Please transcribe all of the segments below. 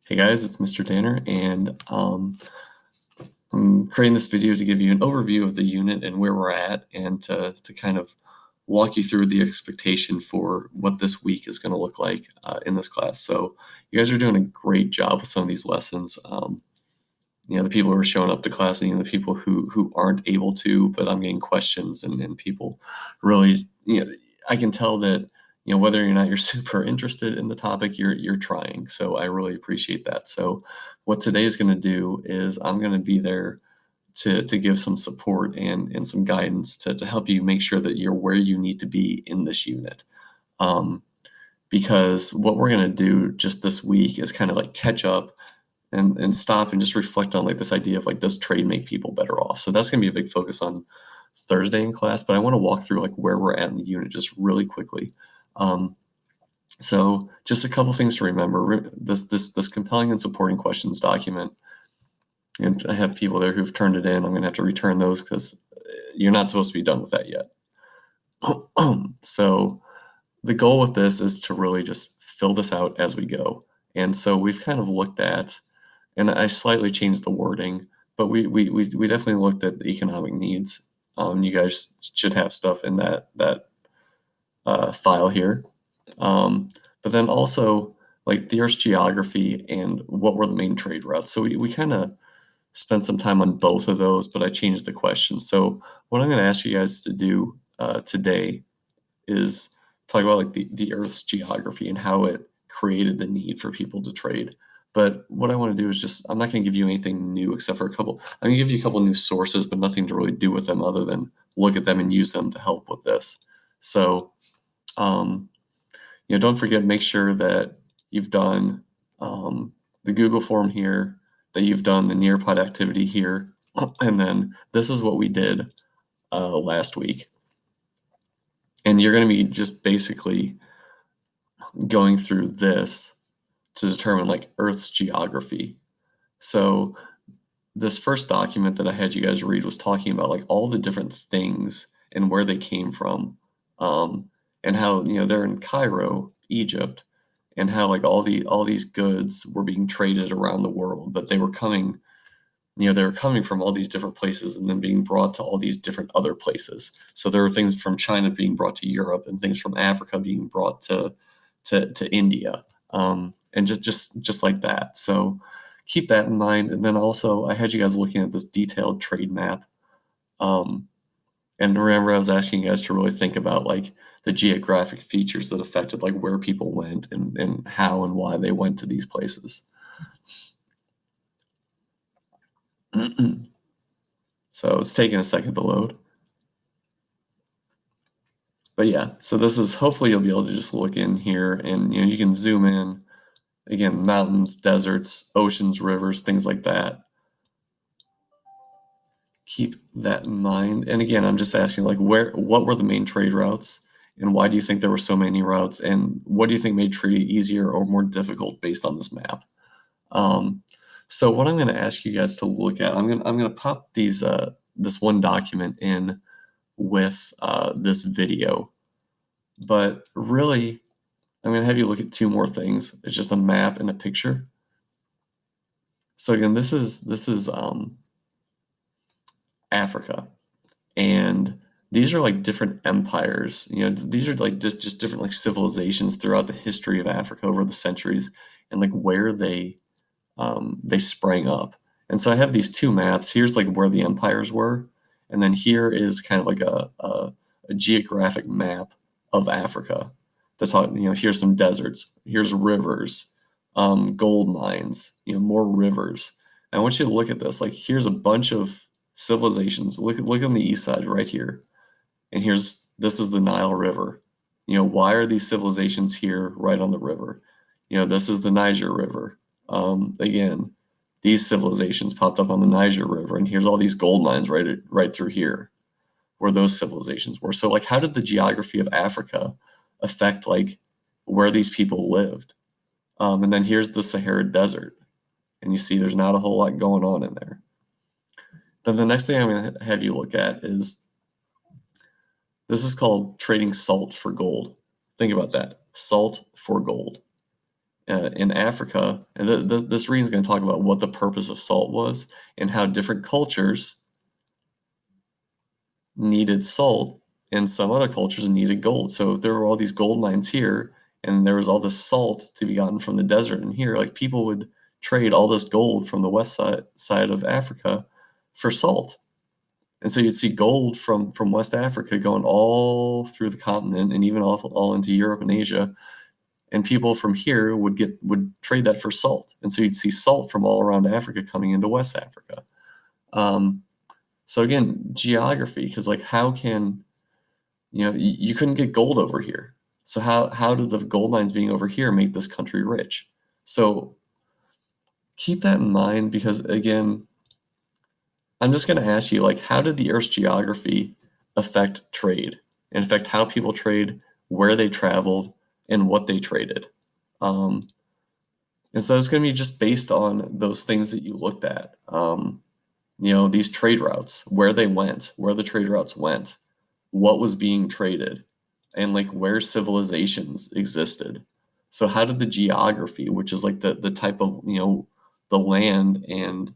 Hey guys, it's Mr. Danner, and I'm creating this video to give you an overview of the unit and where we're at, and to kind of walk you through the expectation for what this week is going to look like in this class. So you guys are doing a great job with some of these lessons. The people who are showing up to class, and the people who aren't able to, but I'm getting questions, and people really, I can tell that, whether or not you're super interested in the topic, you're trying. So I really appreciate that. So what today is going to do is I'm going to be there to give some support and some guidance to help you make sure that you're where you need to be in this unit. Because what we're going to do just this week is kind of like catch up and stop and just reflect on like this idea of like, does trade make people better off? So that's going to be a big focus on Thursday in class, but I want to walk through like where we're at in the unit just really quickly. So just a couple things to remember. This compelling and supporting questions document, and I have people there who've turned it in. I'm going to have to return those because you're not supposed to be done with that yet. So the goal with this is to really just fill this out as we go. And so we've kind of looked at, and I slightly changed the wording, but we definitely looked at the economic needs. You guys should have stuff in that file here. But then also like the Earth's geography and what were the main trade routes. So we kind of spent some time on both of those, but I changed the question. So what I'm going to ask you guys to do today is talk about like the Earth's geography and how it created the need for people to trade. But what I want to do is just, I'm not going to give you anything new except for I'm going to give you a couple new sources, but nothing to really do with them other than look at them and use them to help with this. So, don't forget, make sure that you've done the Google form here, that you've done the Nearpod activity here, and then this is what we did last week. And you're going to be just basically going through this to determine like Earth's geography. So this first document that I had you guys read was talking about like all the different things and where they came from, and how they're in Cairo, Egypt, and how like all these goods were being traded around the world, but they were coming from all these different places and then being brought to all these different other places. So there were things from China being brought to Europe and things from Africa being brought to India, and just like that. So keep that in mind. And then also I had you guys looking at this detailed trade map. And remember, I was asking you guys to really think about like the geographic features that affected like where people went and how and why they went to these places. So it's taking a second to load. But yeah, so this is, hopefully you'll be able to just look in here and you can zoom in. Again, mountains, deserts, oceans, rivers, things like that. Keep that in mind. And again, I'm just asking like what were the main trade routes and why do you think there were so many routes, and what do you think made trade easier or more difficult based on this map? So what I'm going to ask you guys to look at, I'm going to pop these this one document in with this video, but really I'm going to have you look at two more things. It's just a map and a picture. So again, this is Africa, and these are like different empires. These are like just different like civilizations throughout the history of Africa over the centuries, and like where they sprang up. And so I have these two maps. Here's like where the empires were, and then here is kind of like a geographic map of Africa. That's how, here's some deserts, here's rivers, gold mines, more rivers. And I want you to look at this. Like here's a bunch of civilizations. Look on the east side right here, and this is the Nile River. Why are these civilizations here right on the river? This is the Niger River. Again, these civilizations popped up on the Niger River, and here's all these gold mines right through here where those civilizations were. So like, how did the geography of Africa affect like where these people lived? And then here's the Sahara Desert, and you see there's not a whole lot going on in there. Then the next thing I'm going to have you look at is, this is called trading salt for gold. Think about that, salt for gold. in Africa, and this reading is going to talk about what the purpose of salt was and how different cultures needed salt and some other cultures needed gold. So if there were all these gold mines here and there was all this salt to be gotten from the desert in here, like people would trade all this gold from the west side of Africa for salt. And so you'd see gold from West Africa going all through the continent and even all into Europe and Asia. And people from here would trade that for salt. And so you'd see salt from all around Africa coming into West Africa. So again, geography, because like how can you couldn't get gold over here. So how did the gold mines being over here make this country rich? So keep that in mind because again, I'm just going to ask you like how did the Earth's geography affect trade and affect how people trade, where they traveled, and what they traded? And so it's going to be just based on those things that you looked at. These trade routes, where they went, where the trade routes went, what was being traded, and like where civilizations existed. So how did the geography, which is like the type of the land and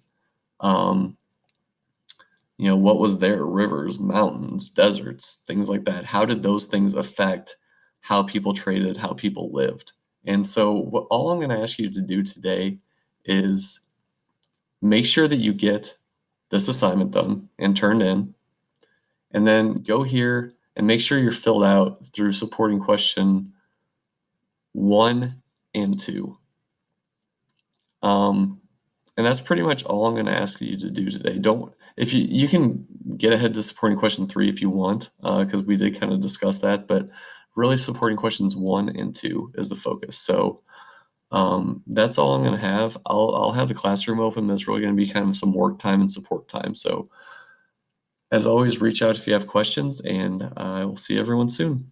what was there, rivers, mountains, deserts, things like that, how did those things affect how people traded, how people lived? And so all I'm going to ask you to do today is make sure that you get this assignment done and turned in, and then go here and make sure you're filled out through supporting question 1 and 2. And that's pretty much all I'm going to ask you to do today. If you can get ahead to supporting question 3 if you want, because we did kind of discuss that, but really supporting questions 1 and 2 is the focus. So that's all I'm going to have. I'll have the classroom open. That's really going to be kind of some work time and support time. So as always, reach out if you have questions, and I will see everyone soon.